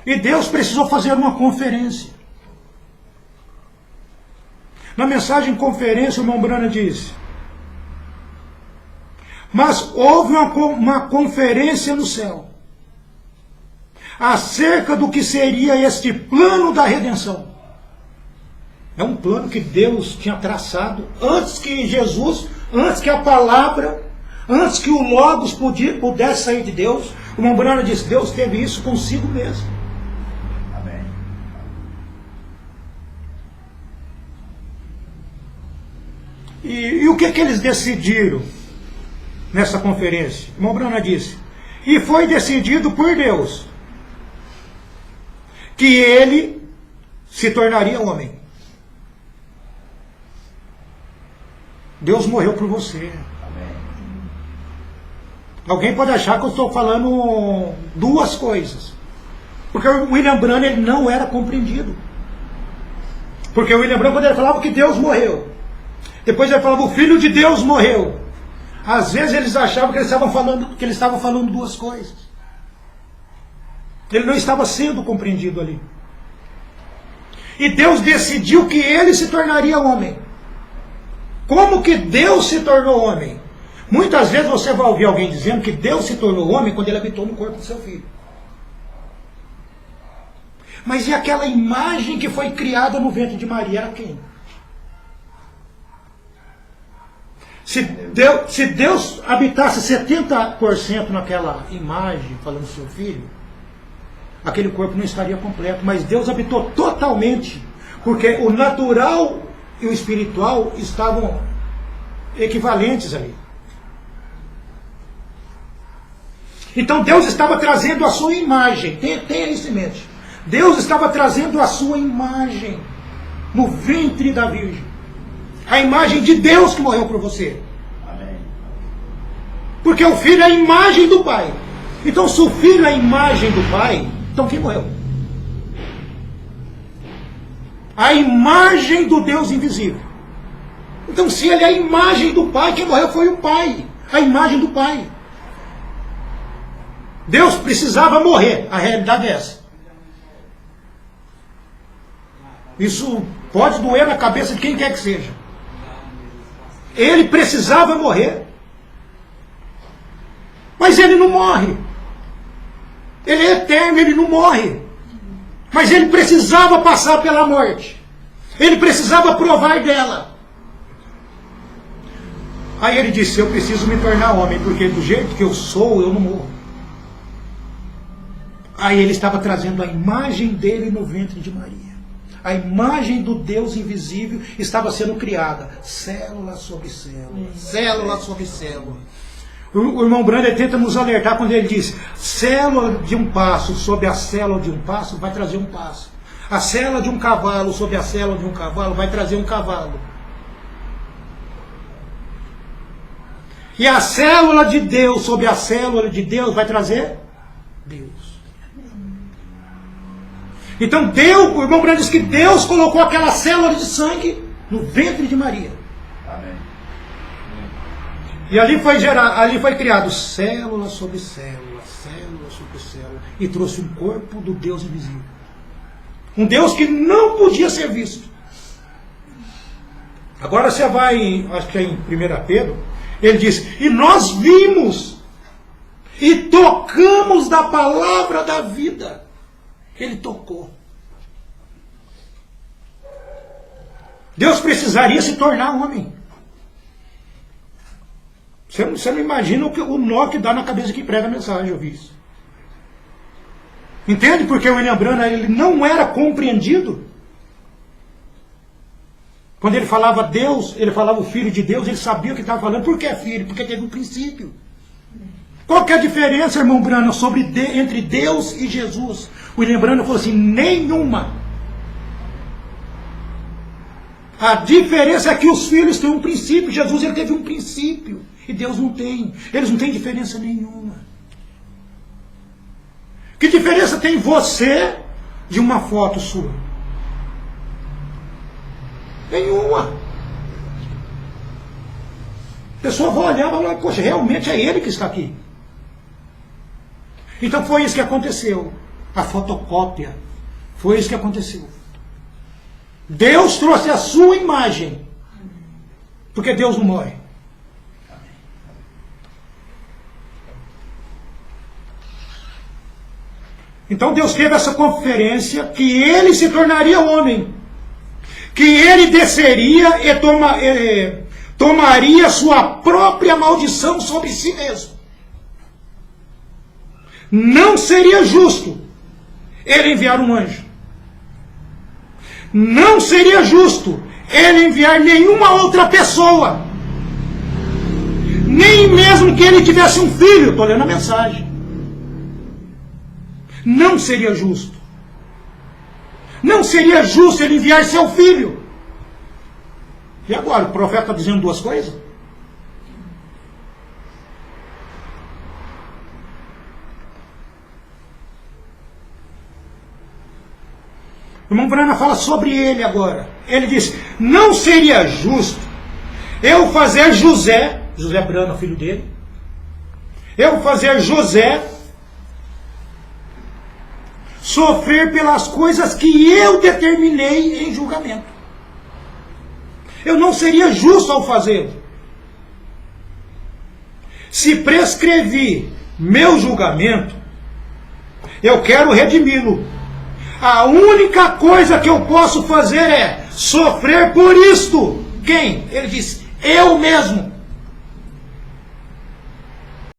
E Deus precisou fazer uma conferência. Na mensagem conferência, o irmão Brana disse: mas houve uma conferência no céu acerca do que seria este plano da redenção. É um plano que Deus tinha traçado antes que Jesus, antes que a palavra, antes que o Logos pudesse sair de Deus. O irmão Brana disse: Deus teve isso consigo mesmo. Amém. E o que eles decidiram nessa conferência? O irmão Brana disse: e foi decidido por Deus que ele se tornaria homem. Deus morreu por você. Amém. Alguém pode achar que eu estou falando duas coisas. Porque o William Branham ele não era compreendido. Porque o William Branham, quando ele falava que Deus morreu, depois ele falava o Filho de Deus morreu, às vezes eles achavam que ele estava falando duas coisas. Ele não estava sendo compreendido ali. E Deus decidiu que ele se tornaria homem. Como que Deus se tornou homem? Muitas vezes você vai ouvir alguém dizendo que Deus se tornou homem quando ele habitou no corpo do seu filho. Mas e aquela imagem que foi criada no ventre de Maria? Era quem? Se Deus habitasse 70% naquela imagem, falando do seu filho, aquele corpo não estaria completo. Mas Deus habitou totalmente, porque o natural e o espiritual estavam equivalentes ali. Então Deus estava trazendo a sua imagem. Tenha isso em mente. Deus estava trazendo a sua imagem no ventre da Virgem. A imagem de Deus que morreu por você. Amém. Porque o Filho é a imagem do Pai. Então se o Filho é a imagem do Pai, então quem morreu? A imagem do Deus invisível. Então se ele é a imagem do Pai, quem morreu foi o Pai. A imagem do Pai. Deus precisava morrer. A realidade é essa. Isso pode doer na cabeça de quem quer que seja. Ele precisava morrer. Mas ele não morre. Ele é eterno, ele não morre. Mas ele precisava passar pela morte. Ele precisava provar dela. Aí ele disse: eu preciso me tornar homem, porque do jeito que eu sou, eu não morro. Aí ele estava trazendo a imagem dele no ventre de Maria. A imagem do Deus invisível estava sendo criada. Célula sobre célula. Célula sobre célula. O irmão Branham tenta nos alertar quando ele diz: célula de um passo sobre a célula de um passo vai trazer um passo. A célula de um cavalo sobre a célula de um cavalo vai trazer um cavalo. E a célula de Deus sobre a célula de Deus vai trazer Deus. Então Deus, o irmão Branham diz que Deus colocou aquela célula de sangue no ventre de Maria. Amém. E ali foi criado célula sobre célula, célula sobre célula, e trouxe um corpo do Deus invisível. Um Deus que não podia ser visto. Agora você vai, acho que é em 1 Pedro, ele diz: e nós vimos e tocamos da palavra da vida. Ele tocou. Deus precisaria se tornar homem. Você não imagina o nó que dá na cabeça que prega a mensagem, eu vi isso. Entende? Porque o William Branham ele não era compreendido. Quando ele falava Deus, ele falava o Filho de Deus, ele sabia o que estava falando. Por que é filho? Porque teve um princípio. Qual que é a diferença, irmão Branham, entre Deus e Jesus? O William Branham falou assim: nenhuma. A diferença é que os filhos têm um princípio. Jesus ele teve um princípio. E Deus não tem. Eles não têm diferença nenhuma. Que diferença tem você de uma foto sua? Nenhuma. A pessoa vai olhar e vai falar: poxa, realmente é ele que está aqui. Então foi isso que aconteceu. a fotocópia. Foi isso que aconteceu. Deus trouxe a sua imagem. Porque Deus não morre. Então Deus teve essa conferência que ele se tornaria homem. Que ele desceria e tomaria sua própria maldição sobre si mesmo. Não seria justo ele enviar um anjo. Não seria justo ele enviar nenhuma outra pessoa. Nem mesmo que ele tivesse um filho. Estou lendo a mensagem. Não seria justo. Não seria justo ele enviar seu filho. E agora, o profeta está dizendo duas coisas? O irmão Brana fala sobre ele agora. Ele diz, não seria justo eu fazer José Brana, filho dele, eu fazer José sofrer pelas coisas que eu determinei em julgamento. Eu não seria justo ao fazê-lo. Se prescrevi meu julgamento, eu quero redimi-lo. A única coisa que eu posso fazer é sofrer por isto. Quem? Ele diz, eu mesmo.